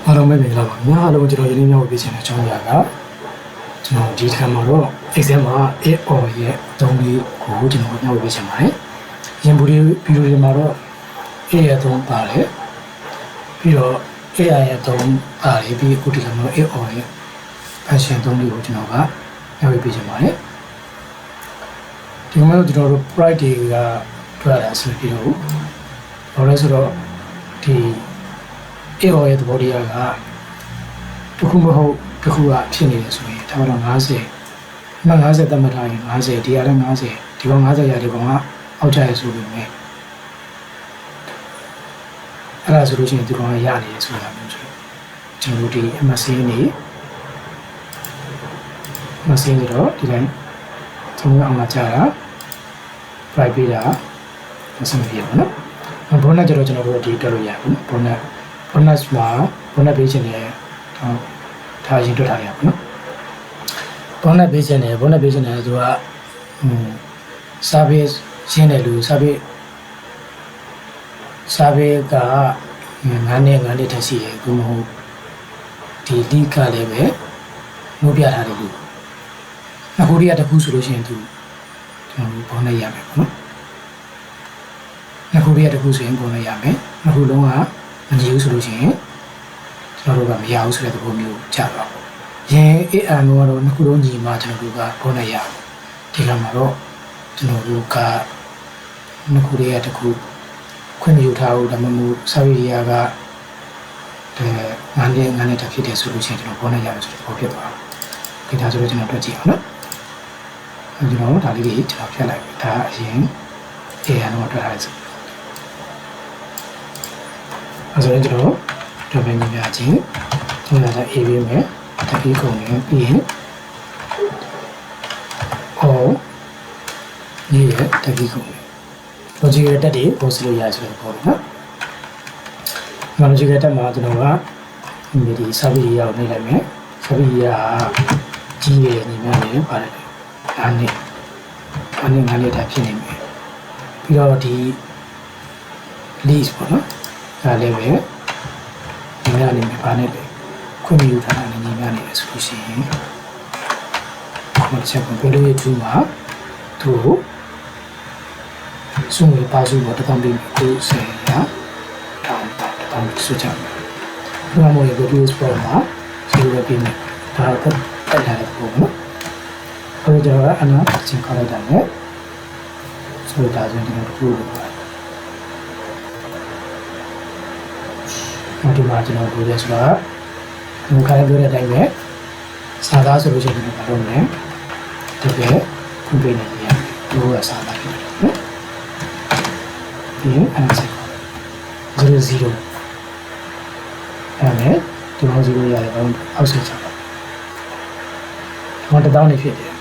အားလုံးပဲမင်္ဂလာပါခင်ဗျာအားလုံးကျွန်တော်ယနေ့မျှဝေပေးချင်တဲ့အကြောင်းအရာကကျွန်တော်ဒီထက်မှာတော့ exam မှာ AOR ရဲ့အသုံးလေးကိုကျွန်တော်မျှဝေပေးချင်ပါတယ်။ရင်ဗီဒီယိုတွေမှာတော့ A ရဲ့အသုံးပါတယ်ပြီးတော့ AI ရဲ့အသုံးပါတယ်ပြီးအခုဒီကမှာ AOR ရဲ့ function အသုံးလေးကိုကျွန်တော်ကမျှဝေပေးချင်ပါတယ်။ဒီမှာတော့ကျွန်တော်တို့ pride တွေကတွေ့ရတာဆိုပြီးတော့ဘာလဲဆိုတော့ဒီ AOR ရဲ့သဘောတရားကတခုမဟုတ်တခုကဖြစ်နေတယ်ဆိုရင်ဒါကတော့50မှ50သတ်မှတ်ထားရင်50ဒီကလည်း50ဒီကောင်50ရာဒီကောင်ကအောက်ကျရဆိုပေမဲ့အဲ့ဒါဆိုလို့ရှိရင်ဒီကောင်ကရနေတယ်ဆိုတာမျိုးဆိုတော့ကျွန်တော်တို့ဒီ MSC နေMSC တော့ဒီတိုင်းသုံးအောင်လာကြတာ private တာမစမပြေဘူးနော် bonus ကျတော့ကျွန်တော်တို့ဒီတက်လို့ရဘူး bonus မှာ bonus ပေးခြင်းနဲ့ထားရင်တွေ့ထားရပါဘူးနော် bonus ပေးခြင်းနဲ့သူကservice ရှင်းတယ်လို့ service က9နှစ်ထက်ရှိရယ်ဘုမဟုတ်ဒီ link ကလည်းပဲနှိုးပြထားတယ်လို့အခုတည်းကတခုဆိုလို့ရှိရင်သူကျွန်တော် bonus ရမယ်ပေါ့နော်အခုတည်းကတခုဆိုရင် bonus ရမယ်အခုလုံးကမကြည့်ဘူးဆိုလို့ရှိရင်ကျွန်တော်တို့ကမရဘူးဆိုတဲ့သဘောမျိုးကြပါဘူး။ရင် AR ကတော့နှစ်ခုလုံးညီမှကျွန်တော်တို့ကပေါ်နေရအောင်။ဒီကမှာတော့ကျွန်တော်တို့ကနှစ်ခုလေးရတစ်ခုခွင့်မယူထားဘူးဒါမှမဟုတ်စာရေးရက9နှစ်တက်ဖြစ်တယ်ဆိုလို့ရှိရင်ကျွန်တော်ပေါ်နေရမယ်ဆိုတော့ဖြစ်သွားတယ်။ဒါဆိုတော့ကျွန်တော်တွေ့ကြည့်အောင်နော်။ကျွန်တော်ဒါလေးတွေကျွန်တော်ဖြတ်လိုက်ပြီ။ဒါအရင် AR တော့တွေ့ထားတယ်ဆို။ဆိုတော့ကျွန်တော်တို့ပဲညီမချင်းဒီမှာလည်း A ပေးမယ်တပီးကုန်ရင်ပြီးရင်ညီရဲ့တပီးကုန် logic ရဲ့တက်တွေပို့စလို့ရဆိုတော့ပေါ့နော်ဒီ logic ရဲ့တက်မှာကျွန်တော်ကဒီ service ရောက်နေလိုက်မယ် service ကကြီးရဲ့ညီမလေးပါတယ်9နှစ်တာဖြစ်နေမယ်ပြီးတော့ဒီ list ပေါ့နော်ဒါလည်းပဲညီမလေးနဲ့ပါနေတယ်ခွင့်ပြုထားတာနဲ့ညီမနေတယ်ဆိုလို့ရှိရင်ဒီချက်ကိုပြောလို့ရတူမှာသူ့ကိုစုံရပါစုတော့တောင်းပြီးကိုဆယ်ရတောင်းစုချမယ်။ဒီမှာမို့ရ videos ပေါ်မှာစီလိုပြီးနေဒါတော့တက်လာတဲ့ပုံနော်။အဲ့ဒါကအနာချင်းခေါ်လိုက်တာနဲ့ဆိုတော့ဒါဆိုရင်ဒီလိုလုပ်ပါဒီမှာကျွန်တော်ပြောရဆိုတော့ဒီခါပြောတဲ့အတိုင်းပဲစာသားဆိုလို့ရှိရင်ကျွန်တော်လုပ်မယ်တကယ်ဖွင့်ပြနေရတယ်ဒီကစာသားဖြစ်တယ်နော်ဒီအဲ့ဒါ0အဲ့မဲ့ဒီမှာ0ရတယ်ဘာလို့အောက်ဆက်ချပါဒီမှာ1000နေဖြစ်တယ်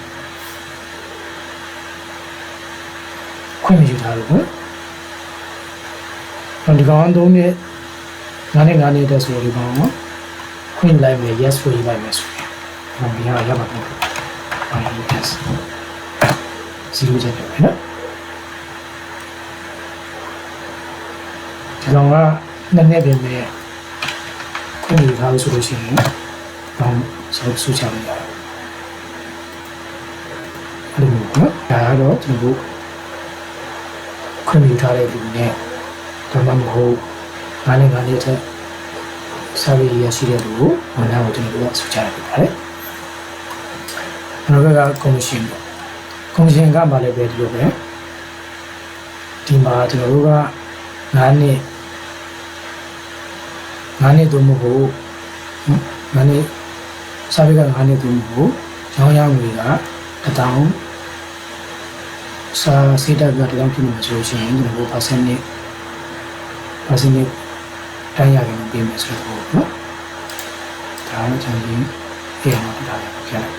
ခွင့်မယူထားလို့နော်ဒီကောင်3နှစ်9နှစ်တက်ဆိုဒီကောင်နော်ခွင့်လိုက်မယ် yes ဆိုလိုက်မယ်ဆိုရင်ဒီဟာရပါမယ် yes 0ချက်ပဲနော်ဒီကောင်ကနှစ်နှစ်ပြင်မဲ့ခွင့်ယူထားလို့ဆိုလို့ရှိရင်ဘာဆိုဆူချလိုက်ရတယ်အဲ့လိုမျိုးနော်ဒါကတော့ကျွန်တော်ခွင့်ယူထားတဲ့လူနဲ့ဒါမှမဟုတ်9နှစ်ထက်စာရေးရရှိတဲ့လူကိုဝန်ထမ်းကိုကျွန်တော်တို့ဆူချရပြပါတယ်နောက်တစ်ခါကော်မရှင်ကမှလည်းပဲဒီလိုပဲဒီမှာကျွန်တော်တို့က9နှစ်သို့မဟုတ်9နှစ်စာရေးက9နှစ်သို့မဟုတ်ရောင်းရငွေက1000စာစေတက်က1000ဖြစ်နေမှာဆိုရှင်ကျွန်တော်တို့%တိုင်းရရင်ပြင်မယ်ဆိုတော့နော်ဒါလည်းကျွန်တော်ဒီအေးမှာဒါလည်းပြလိုက်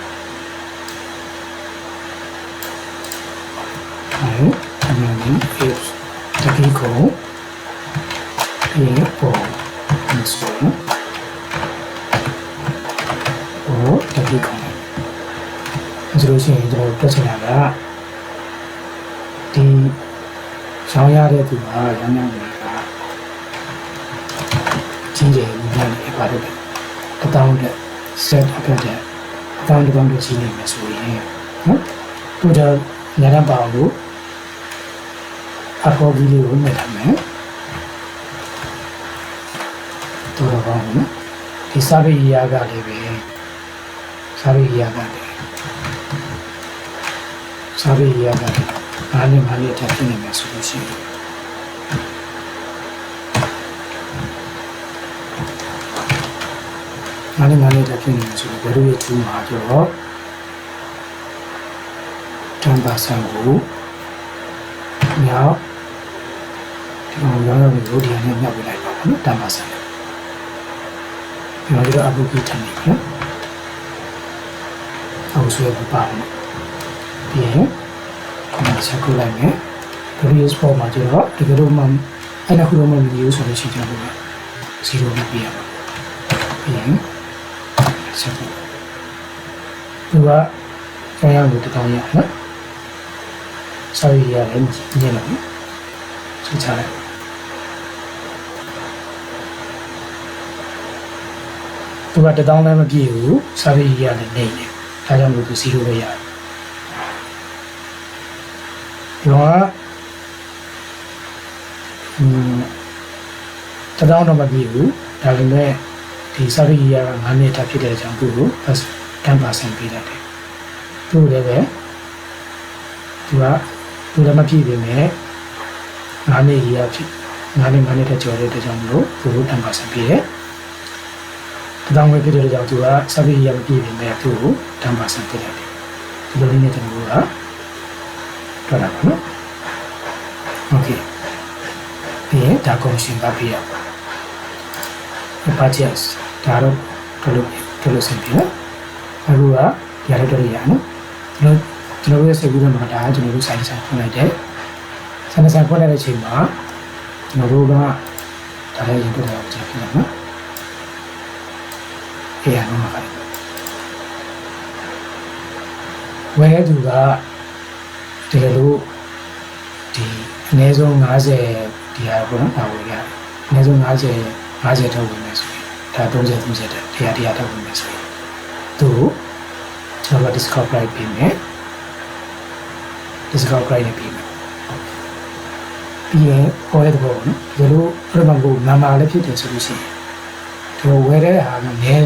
အဲ့အမှန်ကြီး is တကယ်ကိုဒီပေါ်မဆိုးနော်တကယ်ကိုဆိုလို့ရှိရင်ကျွန်တော်တွေ့ချင်တာကဒီရောင်းရတဲ့သူကရောင်းရမယ်ကြီးတယ်ညီမလေး ပါတယ်တတောင်းတဲ့ set အတွက်တဲ့တောင်းတဲ့ကြီးနေမယ်ဆိုရင်နော်သူတော့ညနေပါလို့အဖော်ကြီးလေးကိုနှိပ်ထားမယ်တော့ကောင်းနော်ဒီစာပေရာကလည်းပဲစာပေရာကလည်းအားနဲ့အားနဲ့တက်ဖြစ်နေမယ်ဆိုလို့ရှိရင်အားနဲ့အားနဲ့တက်ဖြစ်နေမယ်ဆိုတော့ဘယ်လိုရဲ့ထူးမှာတော့10%ကိုမြောက်ဒီကောင်ရောင်းလို့ဒီအနေနဲ့မြောက်ပြလိုက်ပါနော်10%ဒီမှာတော့အပုတ်ကြီးထနေပြီနော်အခုဆွဲပြပါမယ်ပြီးရင်ခုနချက်ကိုလိုက်မယ် previous form မှာကျတော့ဒီကတော့မှအဲ့ဒါခုတော့မှမယူဆိုလို့ရှိကြလို့0ပဲပြရပါပြီးရင်ချက်ကိုသူကကျောင်းရလို့တောင်းရနော်စာရည်ရတယ်ညင်လို့ချက်ချလိုက်သူကတောင်းလည်းမပြည့်ဘူးစာရည်ရတယ်နေတယ်ဒါကြောင့်မို့သူ0ပဲရတယ်ဒီကတောင်းတော့မပြည့်ဘူးဒါပေမဲ့ဒီစာရည်ရက9နှစ်တာဖြစ်တဲ့အကြောင်းသူ့ကို 10% ပေးလိုက်တယ်သူ့လည်းပဲသူလည်းမပြည့်ပေမဲ့9နှစ်ရဖြစ်9နှစ်တက်ကျော်တဲ့ကြောင့်မလို့သူ့ကို 10% ပေးတယ်တောင်းဝယ်ဖြစ်တဲ့ကြောင့်သူကစာရည်ရမပြည့်ပေမဲ့သူ့ကို 10% ပေးလိုက်တယ်ဒီလိုလေးနဲ့ကျွန်တော်ကထွက်လာပါနော်โอเคပြီးရင်ဒါကွန်ရှင်ကပြရပါpurchase ဒါတော့တော်လို့ဆင်ပြေနော်အခုကရတဲ့တော်ရရနော်ကျွန်တော်ရဲ့စိတ်ကူးထဲမှာဒါကကျွန်တော်တို့ဆိုင်ဖွင့်လိုက်တယ်ဆိုင်ဖွင့်လိုက်တဲ့အချိန်မှာကျွန်တော်တို့ကဒါလည်းရင်တွေ့တာကိုကြည့်ပြရနော်အေးရအောင်ပါဝယ်သူကတကယ်လို့ဒီအနည်းဆုံး50ဒီဟာပေါ့နော်ဒါဝယ်ရအနည်းဆုံး50ထုတ်ဝင်မယ်ဆိုရင်ဒါ30တက်100ထုတ်ဝင်မယ်ဆိုရင်သူကျွန်တော်က discount price ပေးမယ် discount price နဲ့ပေးမယ်ပြီးရင်ပေါ်တဲ့ဘောနော်ဒီလိုပြမကိုနာမလည်းဖြစ်တယ်ဆိုလို့ရှိရင်ဒီဝယ်တဲ့ဟာကနည်းတယ်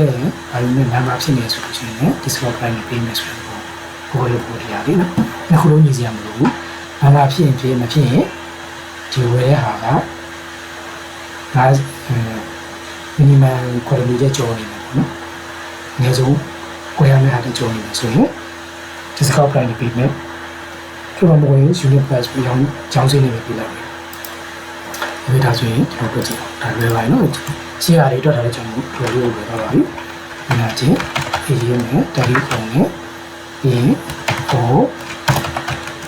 ဘာလို့လဲနာမဖြစ်နေဆိုလို့ရှိရင် discount price နဲ့ပေးမယ်ဆိုတော့ဘောရပေါ်တရားလေးနော်နှစ်ခုလုံးညီစရာမလိုဘူးနာမဖြစ်ရင်ဖြစ်မဖြစ်ရင်ဒီဝယ်တဲ့ဟာကminimum quality တဲ့ကြော်နေတယ်ပေါ့နော်အနည်းဆုံးကိုရမယ့်ဟာတဲ့ကြော်နေတယ်ဆိုရင် discount price နဲ့ပေးမယ်ဒီမှာမဝင် unit price ပြောင်းကြောင်းစင်းလေးပဲပေးလိုက်မယ်ဒါဆိုရင်ကျွန်တော်တို့ကြည့်ဒါလွယ်ပါနော်ရှင်းရတယ်အတွက်ဒါလည်းကျွန်တော်တို့လွယ်လို့ပြောပါပြီဒီနာချင်းအေးရမယ်တာလီပုံနဲ့ပြီးရင်ဟို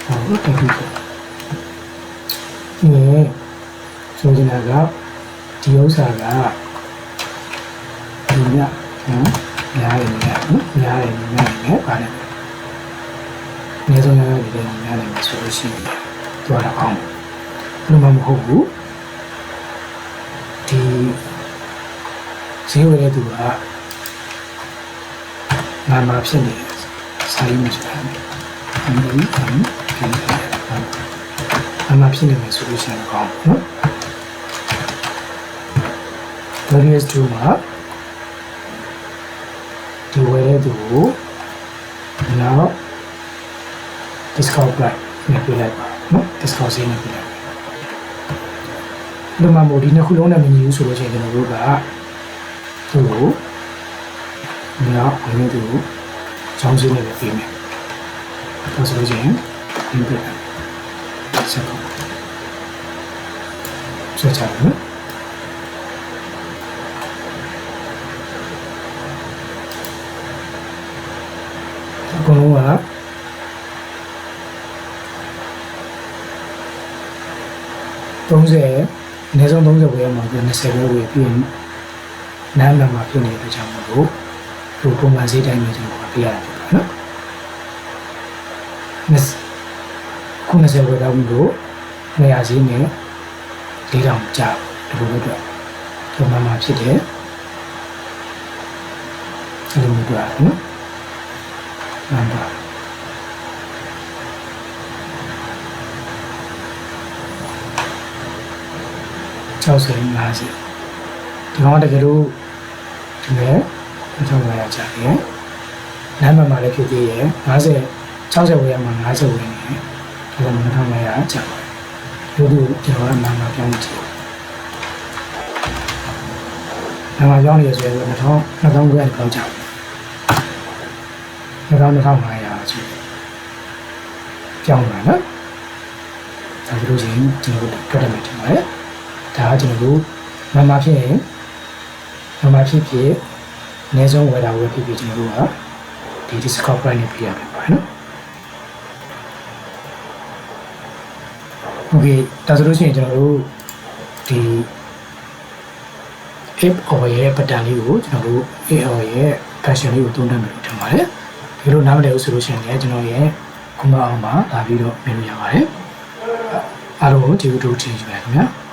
တာလီပုံဒီဆိုချင်တာကဒီဥစ္စာကဒီညနော်များတယ်နော်ပါတယ်အနည်းဆုံးများတယ်များတယ်ဆိုလို့ရှိရင်သူကတော့အောင်လို့မဟုတ်ဘူးဒီဈေးဝယ်တဲ့သူကနာမဖြစ်နေစာရင်းမရှိဘူးအမှန်အမှဖြစ်နေမယ်ဆိုလို့ရှိရင်ကောင်းနော်various to မှာဒီဝယ်တဲ့သူကိုနောက် discount price နဲ့ပြလိုက်ပါနော် discount ဈေးနဲ့ပြလိုက်ဒီမှာမို့ဒီနှစ်ခုလုံးနဲ့မညီဘူးဆိုလို့ရှိရင်ကျွန်တော်တို့ကသူ့ကိုနောက်ဝယ်တဲ့သူကိုကျောင်းဈေးနဲ့ပေးမယ်ဒါဆိုလို့ရှိရင်ဒီပြလိုက်ဆက်ပါဆက်ချတယ်နော်အကုန်လုံးက30အနည်းဆုံး30ဝယ်ရမှာပြီး20ပဲဝယ်ပြီးနားနာမှာဖြစ်နေတဲ့ကြောင့်မို့လို့ဒီပုံမှန်ဈေးတိုင်းမျိုးကျွန်တော်ပြရတယ်နော်ခု20ဝယ်တော့လို့200ဈေးနဲ့4000ကျဒီလိုပဲတော့ပုံမှန်မှာဖြစ်တယ် အဲ့လိုမျိုးတွေ့ရတယ်နော်မှန်ပါ60 50ဒီကောင်တကယ်လို့ဒီမဲ့2500ကျတယ်နားမှာလည်းဖြစ်သေးရဲ့50 60ဝယ်ရမှာ50ဝယ်နေတယ်ဒါက2500ကျပါတယ်လို့ကျွန်တော်ကနားမှာပြောင်းကြည့်နားမှာပြောင်းနေရဆိုရင်2000ခွဲလောက်ကျတယ်2500ကျပြောင်းလာနော်ဒါဆိုလို့ရှိရင်ကျွန်တော်တို့တွေ့တယ်ထင်ပါတယ်ဒါကကျွန်တော်တို့မမဖြစ်ရင်မမဖြစ်ဖြစ်အနည်းဆုံးဝယ်တာဝယ်ဖြစ်ဖြစ်ကျွန်တော်တို့ကဒီ discount price နဲ့ပြရမှာပါနော် Okay ဒါဆိုလို့ရှိရင်ကျွန်တော်တို့ဒီ app or ရဲ့ pattern လေးကိုကျွန်တော်တို့ app or ရဲ့ fashion လေးကိုသုံးသပ်မယ်လို့ထင်ပါတယ်ဒီလိုနားမလည်ဘူးဆိုလို့ရှိရင်လည်းကျွန်တော်ရဲ့ခုနအောင်မှာလာပြီးတော့မြင်လို့ရပါတယ်အားလုံးကိုဒီဗီဒီယိုကြည့်ကြပါခင်ဗျာ